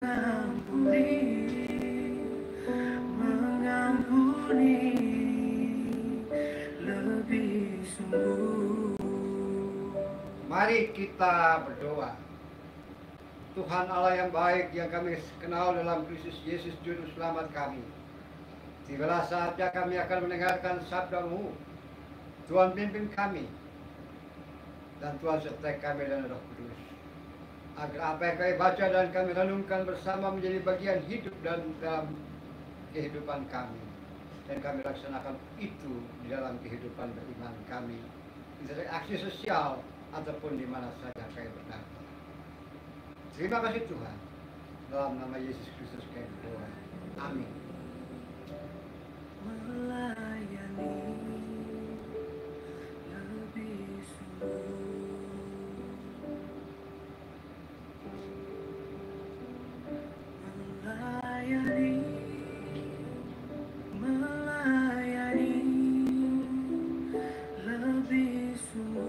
mengampuni, mengampuni lebih sungguh. Mari kita berdoa. Tuhan Allah yang baik yang kami kenal dalam Kristus Yesus Juru Selamat kami, tibalah saatnya kami akan mendengarkan sabda-Mu. Tuhan pimpin kami, dan Tuhan sertai kami dan Roh Kudus, agar apa yang kami baca dan kami renungkan bersama menjadi bagian hidup dan dalam kehidupan kami, dan kami laksanakan itu di dalam kehidupan beriman kami, di dalam aksi sosial ataupun di mana saja kami berada. Terima kasih Tuhan, dalam nama Yesus Kristus kami berdoa. Amin. Melayani lebih sungguh. Melayani, melayani lebih sungguh.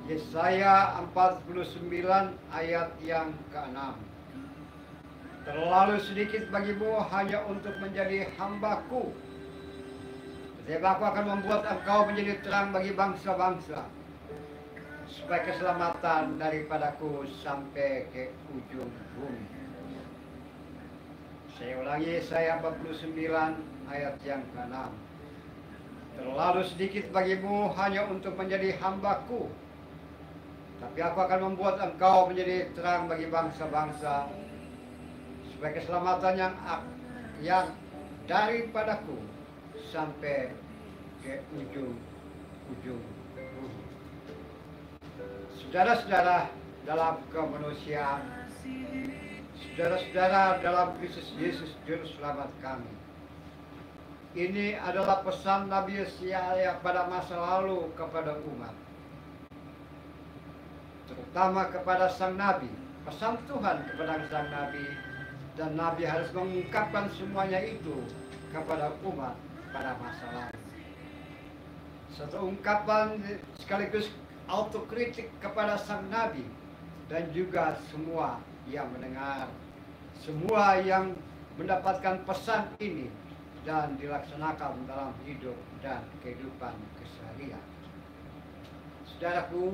Yesaya 49 ayat yang ke-6. Terlalu sedikit bagimu hanya untuk menjadi hamba-Ku, sebab Aku akan membuat engkau menjadi terang bagi bangsa-bangsa, supaya keselamatan daripadaku sampai ke ujung bumi. Saya ulangi, Yesaya 49 ayat yang ke-6. Terlalu sedikit bagimu hanya untuk menjadi hamba-Ku, tapi Aku akan membuat engkau menjadi terang bagi bangsa-bangsa, supaya keselamatan yang daripadaku sampai ke ujung bumi. Saudara-saudara dalam kemanusiaan, saudara-saudara dalam Kristus Yesus Juru Selamat kami, ini adalah pesan Nabi Yesaya pada masa lalu kepada umat, terutama kepada sang Nabi. Pesan Tuhan kepada sang Nabi, dan Nabi harus mengungkapkan semuanya itu kepada umat pada masa lalu. Satu ungkapan sekaligus autokritik kepada sang Nabi, dan juga semua yang mendengar, semua yang mendapatkan pesan ini dan dilaksanakan dalam hidup dan kehidupan keseharian. Saudaraku,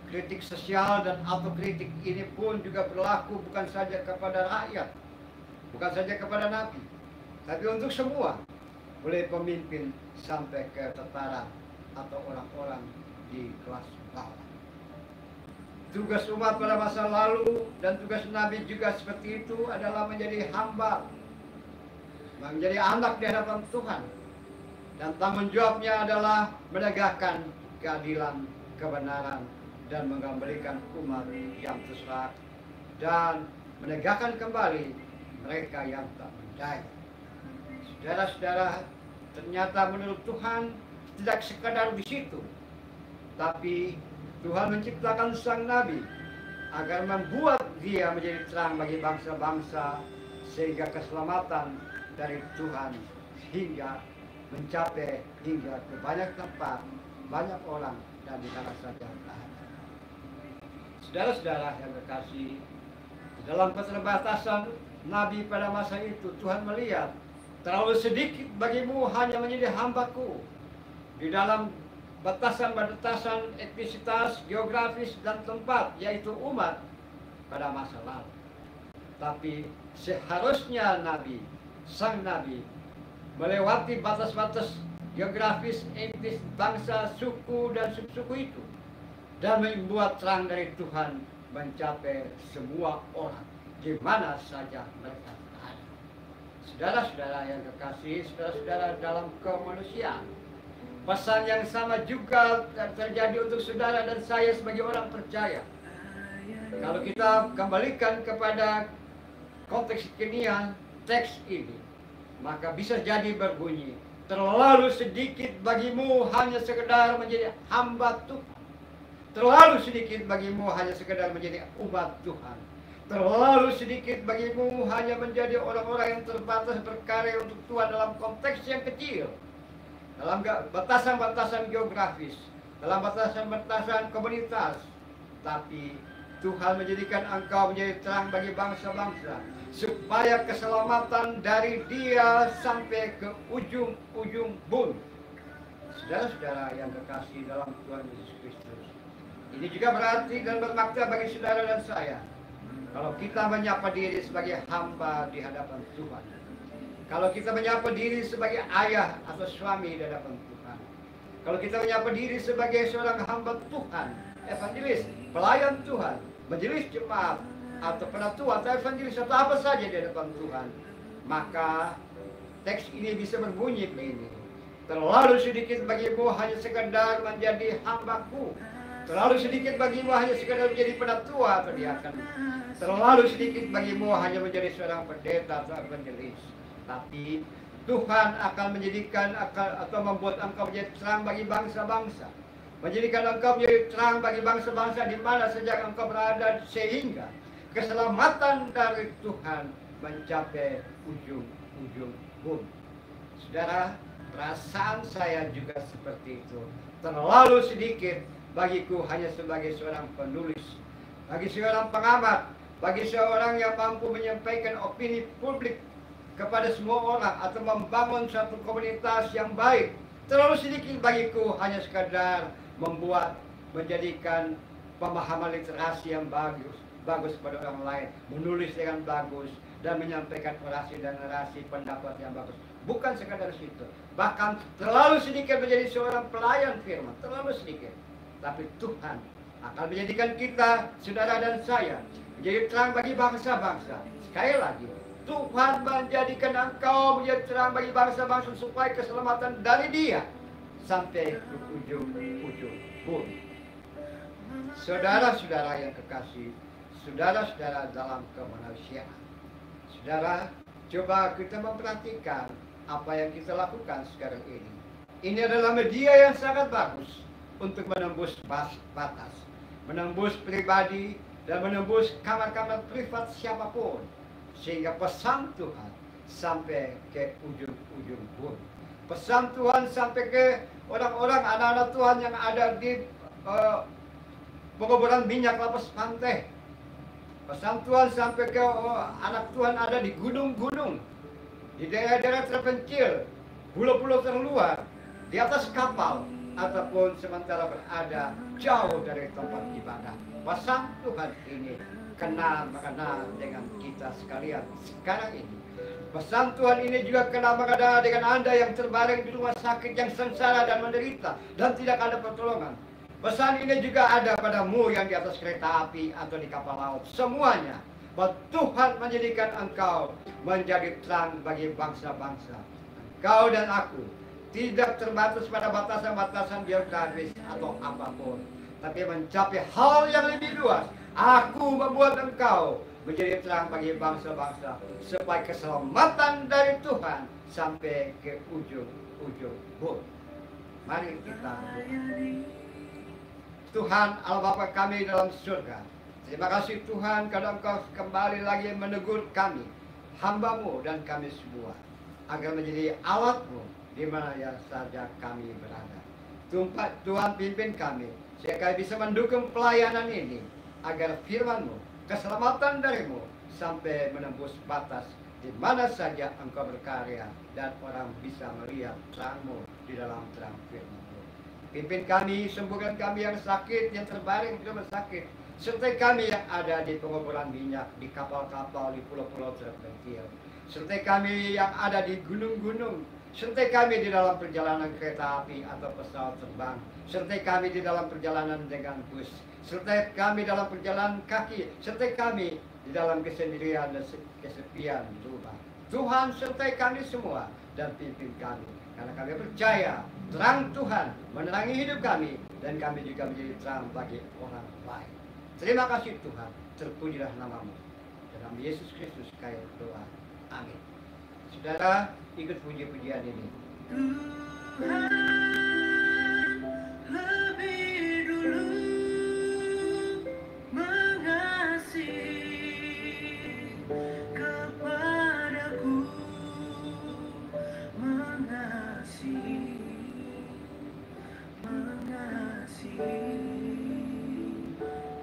kritik sosial dan autokritik ini pun juga berlaku bukan saja kepada rakyat, bukan saja kepada Nabi, tapi untuk semua, mulai pemimpin sampai ke tentara atau orang-orang di kelas bawah. Tugas umat pada masa lalu dan tugas Nabi juga seperti itu adalah menjadi hamba, menjadi anak di hadapan Tuhan, dan tanggung jawabnya adalah menegakkan keadilan, kebenaran, dan mengembalikan umat yang tersesat, dan menegakkan kembali mereka yang tak berdaya. Saudara-saudara, ternyata menurut Tuhan tidak sekadar di situ, tapi Tuhan menciptakan sang Nabi agar membuat dia menjadi terang bagi bangsa-bangsa, sehingga keselamatan dari Tuhan hingga mencapai hingga ke banyak tempat, banyak orang, dan di mana saja berada. Saudara-saudara yang kekasih, dalam keterbatasan Nabi pada masa itu, Tuhan melihat terlalu sedikit bagimu hanya menjadi hamba-Ku di dalam batasan-batasan etnisitas, geografis, dan tempat, yaitu umat pada masa lalu. Tapi seharusnya Nabi, sang Nabi, melewati batas-batas geografis, etnis, bangsa, suku, dan suku-suku itu, dan membuat terang dari Tuhan mencapai semua orang di mana saja mereka berada. Saudara-saudara yang kekasih, saudara-saudara dalam kemanusiaan, pesan yang sama juga terjadi untuk saudara dan saya sebagai orang percaya. Kalau kita kembalikan kepada konteks kekinian teks ini, maka bisa jadi berbunyi, terlalu sedikit bagimu hanya sekedar menjadi hamba Tuhan. Terlalu sedikit bagimu hanya sekedar menjadi umat Tuhan. Terlalu sedikit bagimu hanya menjadi orang-orang yang terbatas berkarya untuk Tuhan dalam konteks yang kecil, dalam batasan-batasan geografis, dalam batasan-batasan komunitas. Tapi Tuhan menjadikan engkau menjadi terang bagi bangsa-bangsa, supaya keselamatan dari Dia sampai ke ujung-ujung bumi. Saudara-saudara yang kekasih dalam Tuhan Yesus Kristus, ini juga berarti dan bermakna bagi saudara dan saya, kalau kita menyapa diri sebagai hamba di hadapan Tuhan, kalau kita menyapa diri sebagai ayah atau suami di hadapan Tuhan, kalau kita menyapa diri sebagai seorang hamba Tuhan, evangelis, pelayan Tuhan, majelis jemaat, atau penatua atau evangelis atau apa saja di hadapan Tuhan, maka teks ini bisa berbunyi begini: terlalu sedikit bagimu hanya sekedar menjadi hambaku. Terlalu sedikit bagimu hanya sekedar menjadi penatua atau diaken. Terlalu sedikit bagimu hanya menjadi seorang pendeta atau evangelis. Tapi Tuhan akan menjadikan atau membuat engkau menjadi terang bagi bangsa-bangsa. Menjadikan engkau menjadi terang bagi bangsa-bangsa di mana sejak engkau berada, sehingga keselamatan dari Tuhan mencapai ujung-ujung bumi. Saudara, perasaan saya juga seperti itu. Terlalu sedikit bagiku hanya sebagai seorang penulis, bagi seorang pengamat, bagi seorang yang mampu menyampaikan opini publik kepada semua orang atau membangun suatu komunitas yang baik. Terlalu sedikit bagiku hanya sekadar menjadikan pemahaman literasi yang bagus pada orang lain, menulis dengan bagus dan menyampaikan orasi dan narasi pendapat yang bagus. Bukan sekadar situ, bahkan terlalu sedikit menjadi seorang pelayan firman, terlalu sedikit. Tapi Tuhan akan menjadikan kita, saudara dan saya, menjadi terang bagi bangsa-bangsa. Sekali lagi, Tuhan menjadikan engkau menjadi terang bagi bangsa-bangsa supaya keselamatan dari Dia sampai ke ujung-ujung bumi. Saudara-saudara yang kekasih, saudara-saudara dalam kemanusiaan, saudara, coba kita memperhatikan apa yang kita lakukan sekarang ini. Ini adalah media yang sangat bagus untuk menembus batas, menembus pribadi, dan menembus kamar-kamar privat siapapun, sehingga pesan Tuhan sampai ke ujung-ujung bumi. Pesan Tuhan sampai ke orang-orang, anak-anak Tuhan yang ada di penguburan minyak lapas pantai. Pesan Tuhan sampai ke anak Tuhan ada di gunung-gunung, di daerah-daerah terpencil, pulau-pulau terluar, di atas kapal, ataupun sementara berada jauh dari tempat ibadah. Pesan Tuhan ini kena-mengena dengan kita sekalian sekarang ini. Pesan Tuhan ini juga kena-mengena dengan Anda yang terbaring di rumah sakit, yang sengsara dan menderita dan tidak ada pertolongan. Pesan ini juga ada padamu yang di atas kereta api atau di kapal laut. Semuanya, bahwa Tuhan menjadikan engkau menjadi terang bagi bangsa-bangsa. Engkau dan aku tidak terbatas pada batasan-batasan geografis atau apapun, tapi mencapai hal yang lebih luas. Aku membuat engkau menjadi terang bagi bangsa-bangsa, supaya keselamatan dari Tuhan sampai ke ujung-ujung bumi. Mari kita berdoa. Tuhan Allah Bapa kami dalam surga, terima kasih Tuhan karena Engkau kembali lagi menegur kami, hamba-Mu dan kami semua, agar menjadi alat-Mu di mana yang saja kami berada. Tuhan pimpin kami, sehingga bisa mendukung pelayanan ini, agar firman-Mu, keselamatan dari-Mu, sampai menembus batas di mana saja Engkau berkarya, dan orang bisa melihat terang-Mu di dalam terang firman-Mu. Pimpin kami, sembuhkan kami yang sakit, yang terbaring di rumah sakit, sertai kami yang ada di penguburan minyak, di kapal-kapal, di pulau-pulau terpencil, sertai kami yang ada di gunung-gunung, sertai kami di dalam perjalanan kereta api atau pesawat terbang, sertai kami di dalam perjalanan dengan bus, sertai kami dalam perjalanan kaki, sertai kami di dalam kesendirian dan kesepian di rumah. Tuhan sertai kami semua dan pimpin kami, karena kami percaya terang Tuhan menerangi hidup kami, dan kami juga menjadi terang bagi orang lain. Terima kasih Tuhan, terpujilah nama-Mu. Dalam Yesus Kristus kami berdoa. Amin. Saudara, ikut puji-pujian ini. Tuhan lebih dulu mengasihi kepadaku, mengasihi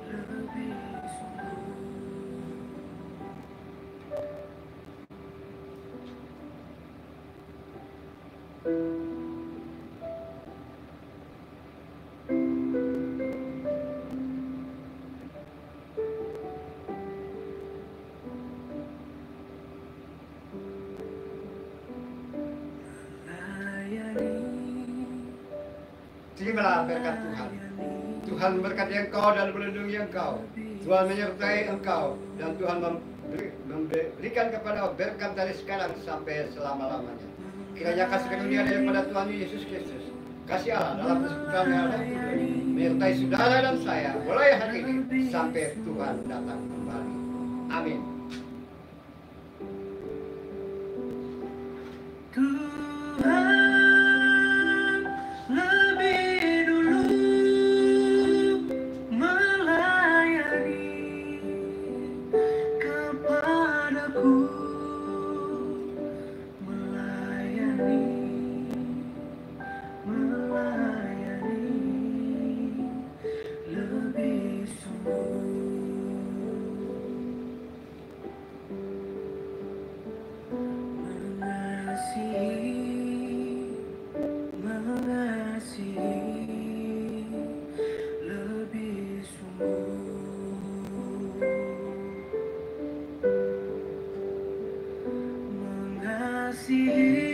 lebih Terimalah berkat Tuhan. Tuhan memberkati engkau dan melindungi engkau. Tuhan menyertai engkau dan Tuhan memberikan kepada berkat dari sekarang sampai selama-lamanya. Kiranya kasih karunia daripada Tuhan Yesus Kristus, kasih Allah dalam persekutuan yang ada menyertai saudara dan saya mulai hari ini sampai Tuhan datang kembali. Amin. Tuhan lebih dulu melayani kepadaku, melayani lebih sungguh. Mengasihi lebih sungguh, mengasihi